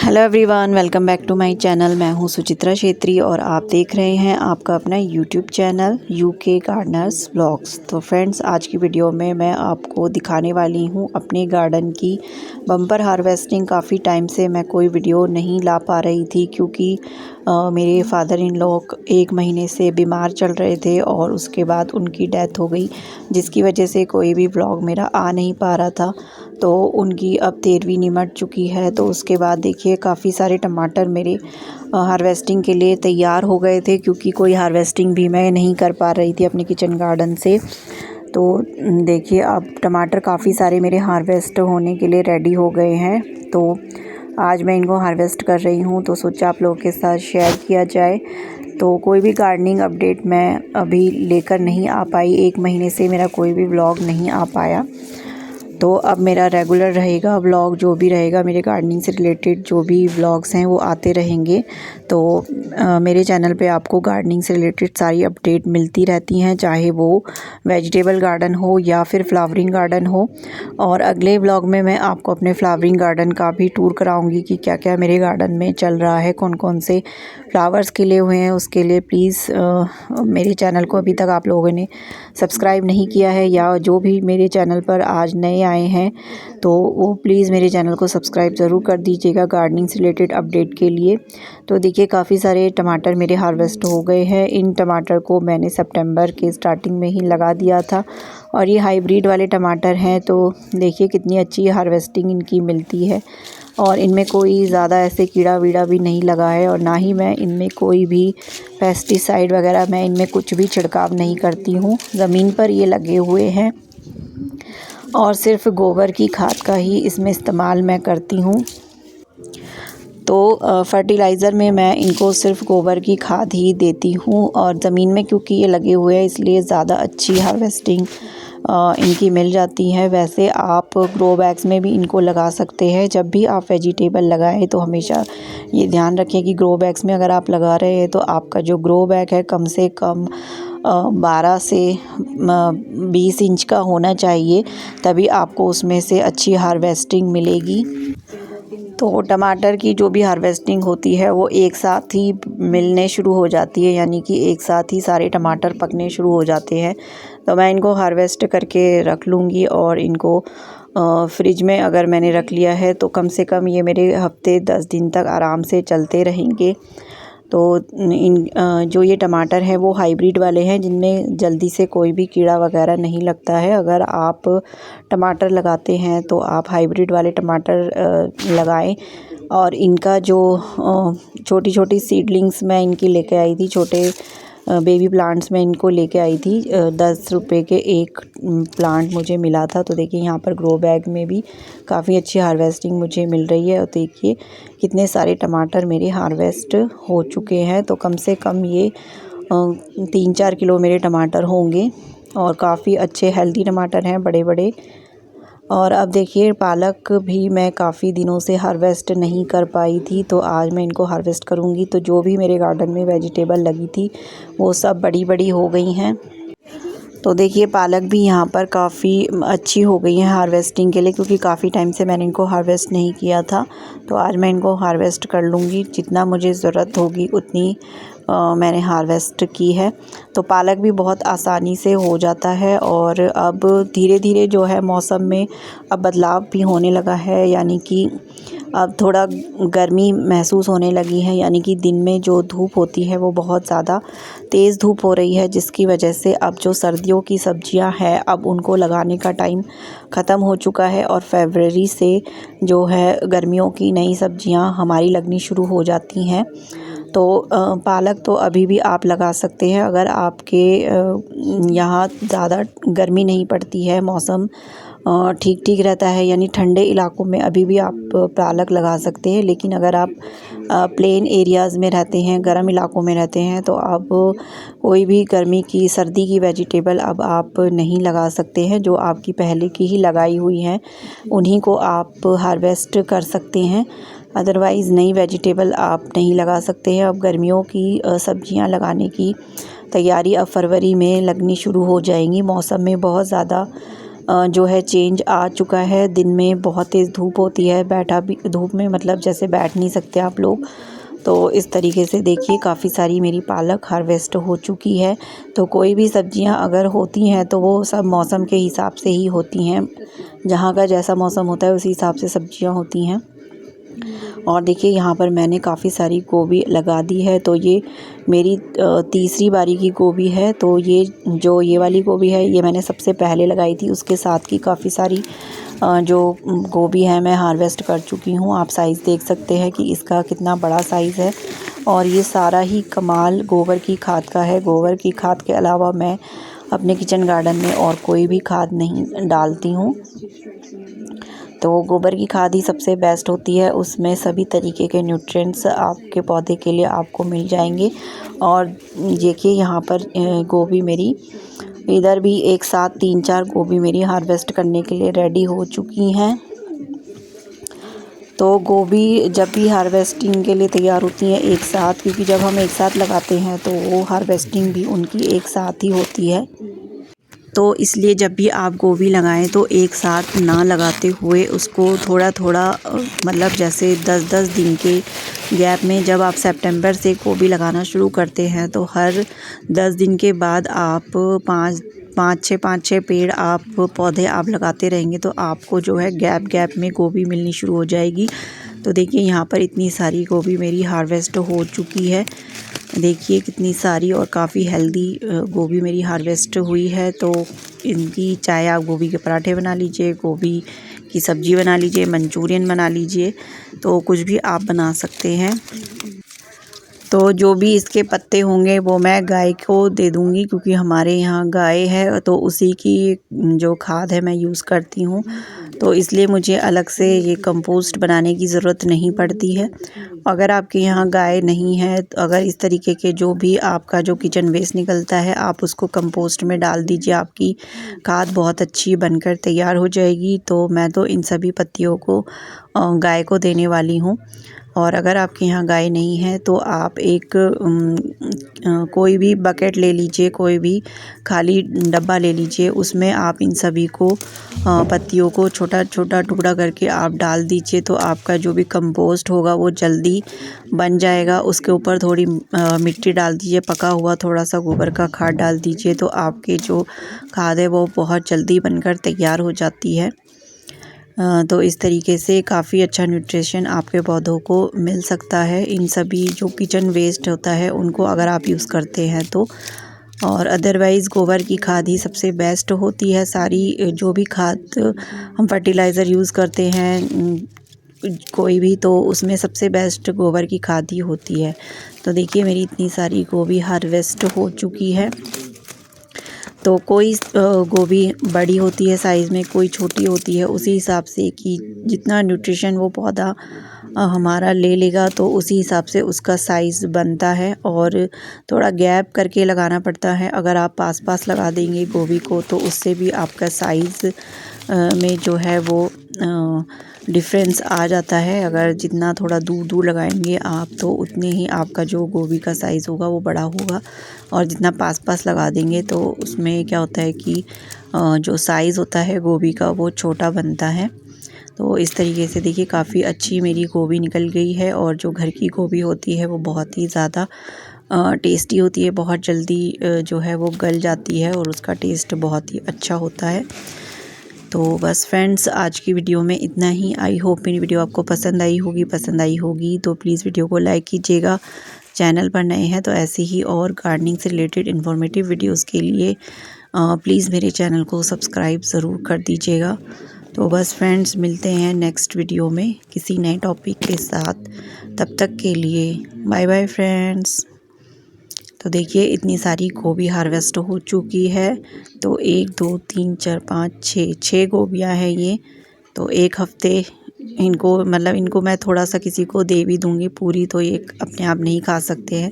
Hello everyone, welcome back to my channel. मैं हूं सुचित्रा छेत्री और आप देख रहे हैं आपका अपना YouTube channel UK Gardner's blogs. तो फ्रेंड्स, आज की वीडियो में मैं आपको दिखाने वाली हूं अपने गार्डन की बम्पर हार्वेस्टिंग। काफ़ी टाइम से मैं कोई वीडियो नहीं ला पा रही थी क्योंकि मेरे फादर इन लॉ 1 महीने से बीमार चल रहे थे और उसके बाद उनकी डेथ हो गई, जिसकी वजह से कोई भी व्लॉग मेरा आ नहीं पा रहा था। तो उनकी अब 13वीं निमट चुकी है। तो उसके बाद देखिए काफ़ी सारे टमाटर मेरे हार्वेस्टिंग के लिए तैयार हो गए थे, क्योंकि कोई हार्वेस्टिंग भी मैं नहीं कर पा रही थी अपने किचन गार्डन से। तो देखिए अब टमाटर काफ़ी सारे मेरे हार्वेस्ट होने के लिए रेडी हो गए हैं। तो आज मैं इनको हार्वेस्ट कर रही हूँ, तो सोचा आप लोगों के साथ शेयर किया जाए। तो कोई भी गार्डनिंग अपडेट मैं अभी लेकर नहीं आ पाई, 1 महीने से मेरा कोई भी व्लॉग नहीं आ पाया। तो अब मेरा रेगुलर रहेगा व्लॉग, जो भी रहेगा मेरे गार्डनिंग से रिलेटेड जो भी व्लॉग्स हैं वो आते रहेंगे। तो मेरे चैनल पे आपको गार्डनिंग से रिलेटेड सारी अपडेट मिलती रहती हैं, चाहे वो वेजिटेबल गार्डन हो या फिर फ्लावरिंग गार्डन हो। और अगले व्लॉग में मैं आपको अपने फ्लावरिंग गार्डन का भी टूर कराऊंगी कि क्या क्या मेरे गार्डन में चल रहा है, कौन कौन से फ्लावर्स खिले हुए हैं। उसके लिए प्लीज़ मेरे चैनल को अभी तक आप लोगों ने सब्सक्राइब नहीं किया है, या जो भी मेरे चैनल पर आज नए आए हैं तो वो प्लीज़ मेरे चैनल को सब्सक्राइब ज़रूर कर दीजिएगा गार्डनिंग से रिलेटेड अपडेट के लिए। तो देखिए काफ़ी सारे टमाटर मेरे हार्वेस्ट हो गए हैं। इन टमाटर को मैंने सितंबर के स्टार्टिंग में ही लगा दिया था और ये हाइब्रिड वाले टमाटर हैं। तो देखिए कितनी अच्छी हार्वेस्टिंग इनकी मिलती है और इनमें कोई ज़्यादा ऐसे कीड़ा वीड़ा भी नहीं लगा है, और ना ही मैं इनमें कोई भी पेस्टिसाइड वगैरह मैं इनमें कुछ भी छिड़काव नहीं करती हूँ। ज़मीन पर ये लगे हुए हैं और सिर्फ गोबर की खाद का ही इसमें इस्तेमाल मैं करती हूँ। तो फर्टिलाइज़र में मैं इनको सिर्फ गोबर की खाद ही देती हूँ, और ज़मीन में क्योंकि ये लगे हुए हैं इसलिए ज़्यादा अच्छी हार्वेस्टिंग इनकी मिल जाती है। वैसे आप ग्रो बैग्स में भी इनको लगा सकते हैं। जब भी आप वेजिटेबल लगाएं तो हमेशा ये ध्यान रखें कि ग्रो बैग्स में अगर आप लगा रहे हैं तो आपका जो ग्रो बैग है कम से कम 12 से 20 इंच का होना चाहिए, तभी आपको उसमें से अच्छी हार्वेस्टिंग मिलेगी। तो टमाटर की जो भी हार्वेस्टिंग होती है वो एक साथ ही मिलने शुरू हो जाती है, यानी कि एक साथ ही सारे टमाटर पकने शुरू हो जाते हैं। तो मैं इनको हार्वेस्ट करके रख लूँगी, और इनको फ्रिज में अगर मैंने रख लिया है तो कम से कम ये मेरे हफ्ते 10 दिन तक आराम से चलते रहेंगे। तो जो ये टमाटर हैं वो हाइब्रिड वाले हैं, जिनमें जल्दी से कोई भी कीड़ा वगैरह नहीं लगता है। अगर आप टमाटर लगाते हैं तो आप हाइब्रिड वाले टमाटर लगाएं। और इनका जो छोटी छोटी सीडलिंग्स मैं इनकी लेके आई थी, छोटे बेबी प्लांट्स में इनको लेके आई थी। 10 रुपए के एक प्लांट मुझे मिला था। तो देखिए यहाँ पर ग्रो बैग में भी काफ़ी अच्छी हार्वेस्टिंग मुझे मिल रही है। और देखिए कितने सारे टमाटर मेरे हार्वेस्ट हो चुके हैं। तो कम से कम ये 3-4 किलो मेरे टमाटर होंगे, और काफ़ी अच्छे हेल्दी टमाटर हैं, बड़े बड़े। और अब देखिए पालक भी मैं काफ़ी दिनों से हार्वेस्ट नहीं कर पाई थी, तो आज मैं इनको हार्वेस्ट करूँगी। तो जो भी मेरे गार्डन में वेजिटेबल लगी थी वो सब बड़ी बड़ी हो गई हैं। तो देखिए पालक भी यहाँ पर काफ़ी अच्छी हो गई है हार्वेस्टिंग के लिए, क्योंकि काफ़ी टाइम से मैंने इनको हार्वेस्ट नहीं किया था। तो आज मैं इनको हार्वेस्ट कर लूँगी, जितना मुझे ज़रूरत होगी उतनी मैंने हार्वेस्ट की है। तो पालक भी बहुत आसानी से हो जाता है। और अब धीरे धीरे जो है मौसम में अब बदलाव भी होने लगा है, यानी कि अब थोड़ा गर्मी महसूस होने लगी है, यानी कि दिन में जो धूप होती है वो बहुत ज़्यादा तेज़ धूप हो रही है, जिसकी वजह से अब जो सर्दियों की सब्जियां हैं अब उनको लगाने का टाइम ख़त्म हो चुका है, और फरवरी से जो है गर्मियों की नई सब्जियां हमारी लगनी शुरू हो जाती हैं। तो पालक तो अभी भी आप लगा सकते हैं, अगर आपके यहाँ ज़्यादा गर्मी नहीं पड़ती है, मौसम ठीक ठीक रहता है, यानी ठंडे इलाकों में अभी भी आप पालक लगा सकते हैं। लेकिन अगर आप प्लेन एरियाज़ में रहते हैं, गर्म इलाकों में रहते हैं, तो आप कोई भी गर्मी की सर्दी की वेजिटेबल अब आप नहीं लगा सकते हैं। जो आपकी पहले की ही लगाई हुई हैं उन्हीं को आप हार्वेस्ट कर सकते हैं, अदरवाइज़ नई वेजिटेबल आप नहीं लगा सकते हैं। अब गर्मियों की सब्जियां लगाने की तैयारी अब फरवरी में लगनी शुरू हो जाएंगी। मौसम में बहुत ज़्यादा जो है चेंज आ चुका है। दिन में बहुत तेज़ धूप होती है, बैठा भी धूप में मतलब जैसे बैठ नहीं सकते आप लोग। तो इस तरीके से देखिए काफ़ी सारी मेरी पालक हार्वेस्ट हो चुकी है। तो कोई भी सब्जियां अगर होती हैं तो वो सब मौसम के हिसाब से ही होती हैं, जहाँ का जैसा मौसम होता है उसी हिसाब से सब्जियां होती हैं। और देखिए यहाँ पर मैंने काफ़ी सारी गोभी लगा दी है। तो ये मेरी तीसरी बारी की गोभी है। तो ये वाली गोभी है ये मैंने सबसे पहले लगाई थी, उसके साथ की काफ़ी सारी जो गोभी है मैं हार्वेस्ट कर चुकी हूँ। आप साइज़ देख सकते हैं कि इसका कितना बड़ा साइज़ है। और ये सारा ही कमाल गोबर की खाद का है। गोबर की खाद के अलावा मैं अपने किचन गार्डन में और कोई भी खाद नहीं डालती हूँ। तो गोबर की खाद ही सबसे बेस्ट होती है, उसमें सभी तरीके के न्यूट्रिएंट्स आपके पौधे के लिए आपको मिल जाएंगे। और देखिए यहाँ पर गोभी मेरी इधर भी एक साथ 3-4 गोभी मेरी हार्वेस्ट करने के लिए रेडी हो चुकी हैं। तो गोभी जब भी हार्वेस्टिंग के लिए तैयार होती हैं एक साथ, क्योंकि जब हम एक साथ लगाते हैं तो वो हार्वेस्टिंग भी उनकी एक साथ ही होती है। तो इसलिए जब भी आप गोभी लगाएं तो एक साथ ना लगाते हुए उसको थोड़ा थोड़ा मतलब जैसे 10-10 दिन के गैप में, जब आप सितंबर से गोभी लगाना शुरू करते हैं तो हर 10 दिन के बाद आप 5-6 पेड़ आप पौधे आप लगाते रहेंगे तो आपको जो है गैप गैप में गोभी मिलनी शुरू हो जाएगी। तो देखिए यहाँ पर इतनी सारी गोभी मेरी हार्वेस्ट हो चुकी है। देखिए कितनी सारी और काफ़ी हेल्दी गोभी मेरी हार्वेस्ट हुई है। तो इनकी चाहे आप गोभी के पराठे बना लीजिए, गोभी की सब्ज़ी बना लीजिए, मंचूरियन बना लीजिए, तो कुछ भी आप बना सकते हैं। तो जो भी इसके पत्ते होंगे वो मैं गाय को दे दूँगी, क्योंकि हमारे यहाँ गाय है तो उसी की जो खाद है मैं यूज़ करती हूँ। तो इसलिए मुझे अलग से ये कंपोस्ट बनाने की ज़रूरत नहीं पड़ती है। अगर आपके यहाँ गाय नहीं है तो अगर इस तरीके के जो भी आपका जो किचन वेस्ट निकलता है आप उसको कंपोस्ट में डाल दीजिए, आपकी खाद बहुत अच्छी बनकर तैयार हो जाएगी। तो मैं तो इन सभी पत्तियों को गाय को देने वाली हूँ। और अगर आपके यहाँ गाय नहीं है तो आप एक कोई भी बकेट ले लीजिए, कोई भी खाली डब्बा ले लीजिए, उसमें आप इन सभी को पत्तियों को छोटा छोटा टुकड़ा करके आप डाल दीजिए। तो आपका जो भी कंपोस्ट होगा वो जल्दी बन जाएगा। उसके ऊपर थोड़ी मिट्टी डाल दीजिए, पका हुआ थोड़ा सा गोबर का खाद डाल दीजिए, तो आपके जो खाद है वो बहुत जल्दी बनकर तैयार हो जाती है। तो इस तरीके से काफ़ी अच्छा न्यूट्रिशन आपके पौधों को मिल सकता है। इन सभी जो किचन वेस्ट होता है उनको अगर आप यूज़ करते हैं तो। और अदरवाइज़ गोबर की खाद ही सबसे बेस्ट होती है। सारी जो भी खाद हम फर्टिलाइज़र यूज़ करते हैं कोई भी, तो उसमें सबसे बेस्ट गोबर की खाद ही होती है। तो देखिए मेरी इतनी सारी गोभी हार्वेस्ट हो चुकी है। तो कोई गोभी बड़ी होती है साइज़ में, कोई छोटी होती है, उसी हिसाब से कि जितना न्यूट्रिशन वो पौधा हमारा ले लेगा तो उसी हिसाब से उसका साइज़ बनता है। और थोड़ा गैप करके लगाना पड़ता है। अगर आप पास पास लगा देंगे गोभी को तो उससे भी आपका साइज़ में जो है वो डिफरेंस आ जाता है। अगर जितना थोड़ा दूर दूर लगाएंगे आप तो उतने ही आपका जो गोभी का साइज़ होगा वो बड़ा होगा। और जितना पास पास लगा देंगे तो उसमें क्या होता है कि जो साइज़ होता है गोभी का वो छोटा बनता है। तो इस तरीके से देखिए काफ़ी अच्छी मेरी गोभी निकल गई है। और जो घर की गोभी होती है वो बहुत ही ज़्यादा टेस्टी होती है, बहुत जल्दी जो है वो गल जाती है और उसका टेस्ट बहुत ही अच्छा होता है। तो बस फ्रेंड्स आज की वीडियो में इतना ही। आई होप मेरी वीडियो आपको पसंद आई होगी तो प्लीज़ वीडियो को लाइक कीजिएगा। चैनल पर नए हैं तो ऐसे ही और गार्डनिंग से रिलेटेड इन्फॉर्मेटिव वीडियोस के लिए प्लीज़ मेरे चैनल को सब्सक्राइब ज़रूर कर दीजिएगा। तो बस फ्रेंड्स मिलते हैं नेक्स्ट वीडियो में किसी नए टॉपिक के साथ। तब तक के लिए बाय बाय फ्रेंड्स। तो देखिए इतनी सारी गोभी हार्वेस्ट हो चुकी है। तो 1 2 3 4 5 6 गोभियाँ हैं ये। तो एक हफ्ते इनको मैं थोड़ा सा किसी को दे भी दूँगी, पूरी तो ये अपने आप नहीं खा सकते हैं।